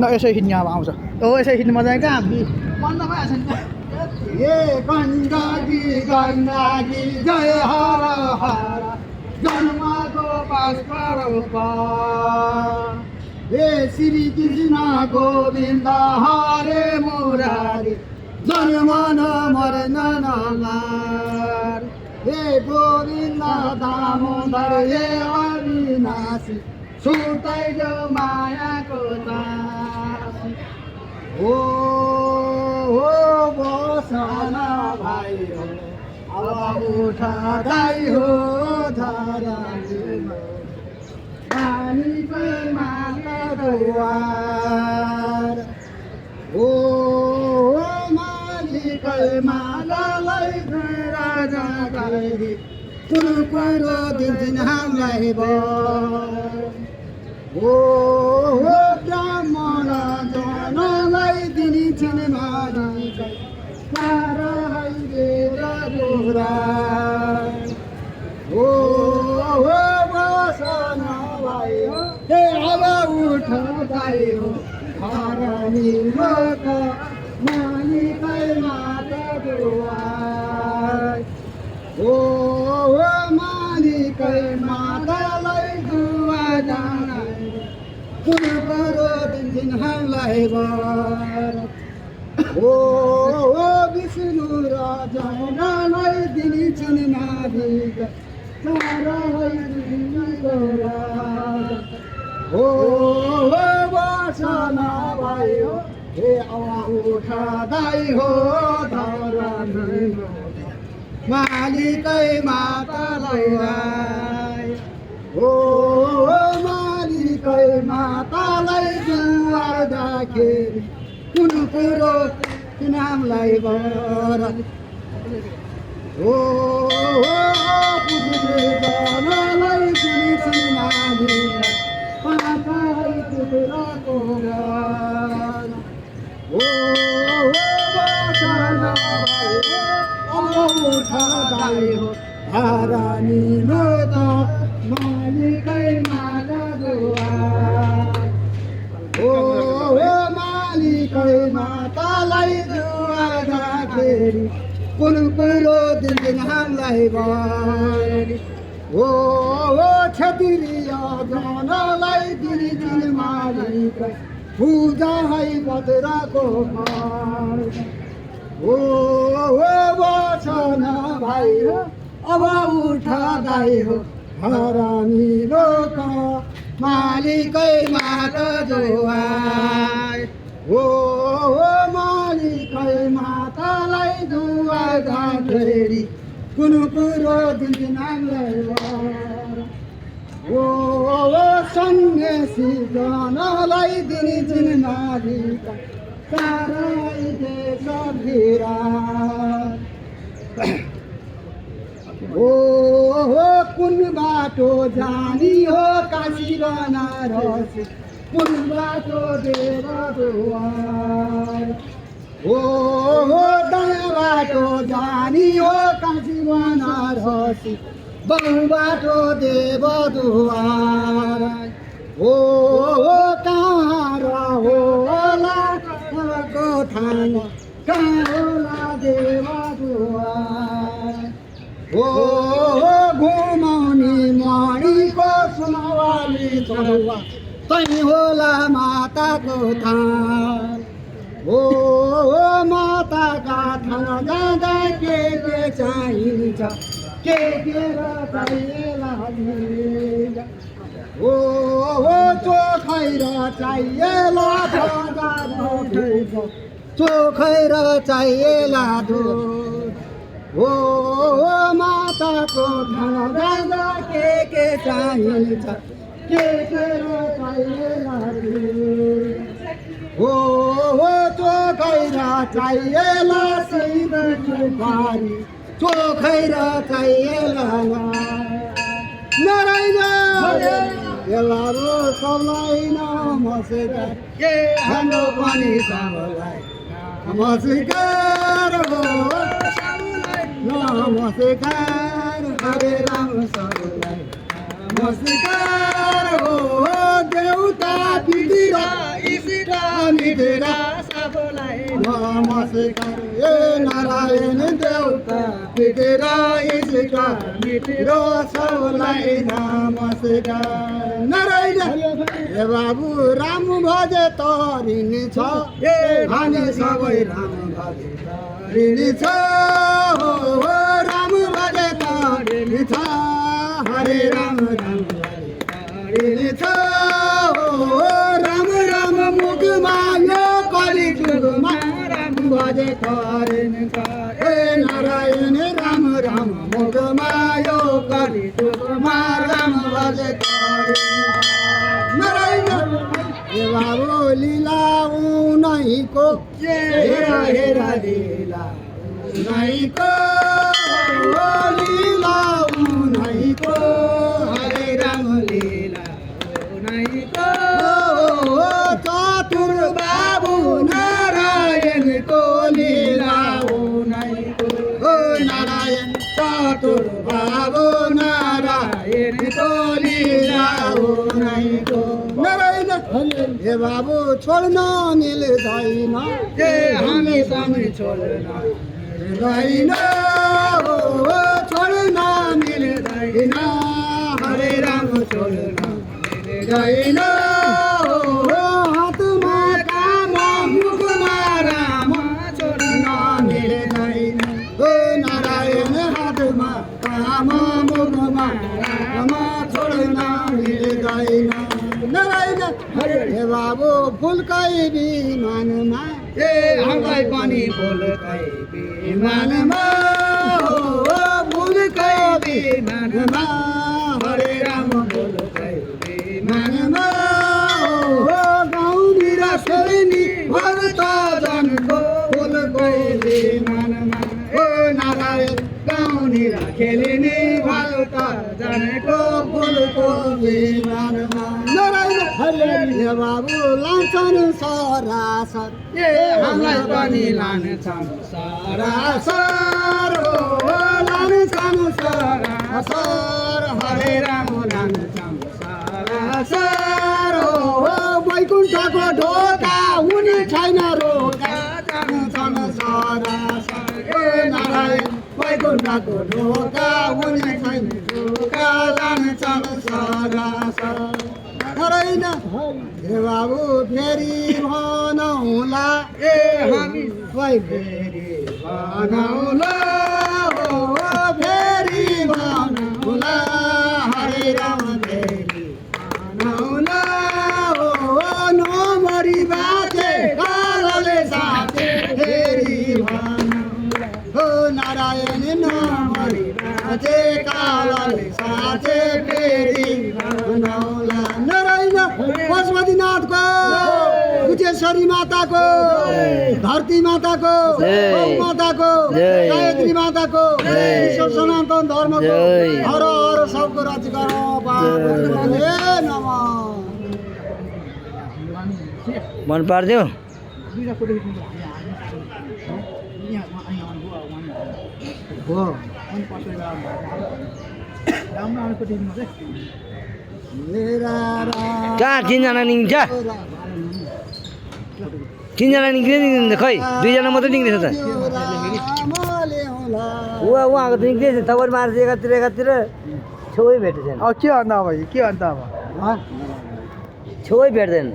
ल यसै हिँड्ने अब आउँछ हो यसै हिँड्नु मजा कहाँ बन्द भइहाल्छ नि ए गण्डकी गण्डकी जय हर हर जन्मको पास हे श्री कृष्ण गोविन्द हरे मुरारी जन्म मरण नमार हे गोविन्द दामोदर हे अविनाशी सुतै जो मायाको दासी हो बसन भाइ हो अब उठाइ हो धरानीमा पानीकै माला दुवार हो मालिकै मालालाई राजा गरी कुन कुरो दिन्छन् हामीलाई हो ब्राह्मण जनलाई दिन्छन् मालिकै हो बसन भाइ हो हे अब उठाइ हो धरानीमा मालिकै माता दुवार हो मालिकै मातालाई दुवा जानाइ कुन कुरो दिन्छन् हामीलाई हो विष्णु र जमुनालाई दिन्छन् मालिक हो बसन भाइ हो हे अब उठाइ हो धरानीमा मालिकै मातालाई हो मालिकै मातालाई दुवादाखेरि कुन कुरो नामलाई बर हो जनलाई दिन्छन् मालिक पाकै कुराको हो बसन अब उठाइ हो धरानीमा मालिकै माता दुवार हो मालिकै मातालाई दुवादाखेरि कुन कुरो दिन्छन् हामीलाई हो क्षत्रिय जनलाई दिन्छन् मालिकै पूजा है पत्रको हो बसन भाइ हो अब उठाइ हो धरानीमा मालिकै माता दुवार हो मालिकै मातालाई दुवादाखेरि कुन कुरो दिन्छन् हामीलाई हो सन्यासी जनलाई दिन्छन् मालिक सारै देश भिरार हो कुन बाटो जानी हो काशी बनारस कुन बाटो देवद्वार हो दायाँ बाटो जानी हो काशी बनारस बाउ बाटो देवद्वार हो कहाँ होला गोठाङ कहाँ होला देवद्वार हो घुमाउने मणिको सुनवाली चौवा तै होला माताको थान हो माताका थान जाँदा के चाहिन्छ के र चाहिएला हो चोखै र चाहिएला चोखै र चाहिएला दूध हो माताको थान जाँदा के चाहिन्छ के र चाहिएला हो चोखै र चाहिएला सिंह सुपारी चोखै र चाहिएला नारायण एलारो सबलाई नमस्कार के हाम्रो पनि सबलाई नमस्कार हो नमस्कार हरे राम सबलाई नमस्कार हो देउता पिडी र इसिरा मिटेरा सबलाई नमस्कार हे नारायण देवता मिटेरा इसका मिटेरा सबलाई नमस्कार नारायण हे बाबु राम भजे तरिने छ हे हामी सबै राम भजे तरिने छ हो राम भजे तरिने छ हरे राम राम भजे तरिने छ हो राम राम मुखमा यो कलिजुगमा राम भजे तरिने छ हे नारायण राम राम मुखमा यो कलिजुगमा राम भजे तरिने नारायण हे बाबु लीला उनैको हेरा हेरा लीला उनैको लीला उनैको हरे राम लीला उनैको चतुर बाबु नारायणको लीला उनैको नारायण चतुर बाबु नारायणको लीला उनैको नारायण हे बाबु छोड्न मिल्दैन हे हामी सँगै छोड्न मिल्दैन हो छोड्न मिल्दैन हरे राम छोड्न मिल्दैन हो हातमा काम मुखमा राम छोड्न मिल्दैन हो नारायण हातमा काम मुखमा राम छोड्न मिल्दैन नारायण हे बाबु फुलकै विमानमा हे हामीलाई पनि फुलकै विमानमा हो फुलकै विमानमा हरे राम फुलकै विमानमा हो गाउँतिर सोनी भक्त जनको फुलकै विमानमा हो नारायण गाउँतिर खेलिने भक्त जनको फुलको विमानमा हे बाबु लान्छन् सरासर ए हामीलाई पनि लान्छन् सरासर हो लान्छन् सरासर हरे राम लान्छन् सरासर हो वैकुण्ठको ढोका हुने छैन रोका जान्छन् सरासर ए नारायण वैकुण्ठको ढोका हुने छैन रोका जान्छन् सरासर नारायण हे बाबु फेरि भनौला ए हामी फेरि भनौला हो फेरि भनौला हरे राम फेरि भनौला हो नमरी बाटे कालले साथे फेरि भनौला हो नारायण नमरी बाटे कालले साथे फेरि भनौला पशुपतिनाथको कुचेश्वरी माताको धरती माताको गौ माताको गायत्री माताको विश्व सनातन धर्मको हर हर सबको राज्य मन पारिदियो कहाँ तिनजना निस्किन्छ तिनजना निस्किँदैन खै दुईजना मात्रै निस्किँदैछ त उहाँको त निस्किँदैछ तपाईँ मार्छ एकातिर छेउै भेटेको छैन अब के अन्त अब के अन्त अब छेउै भेट्दैन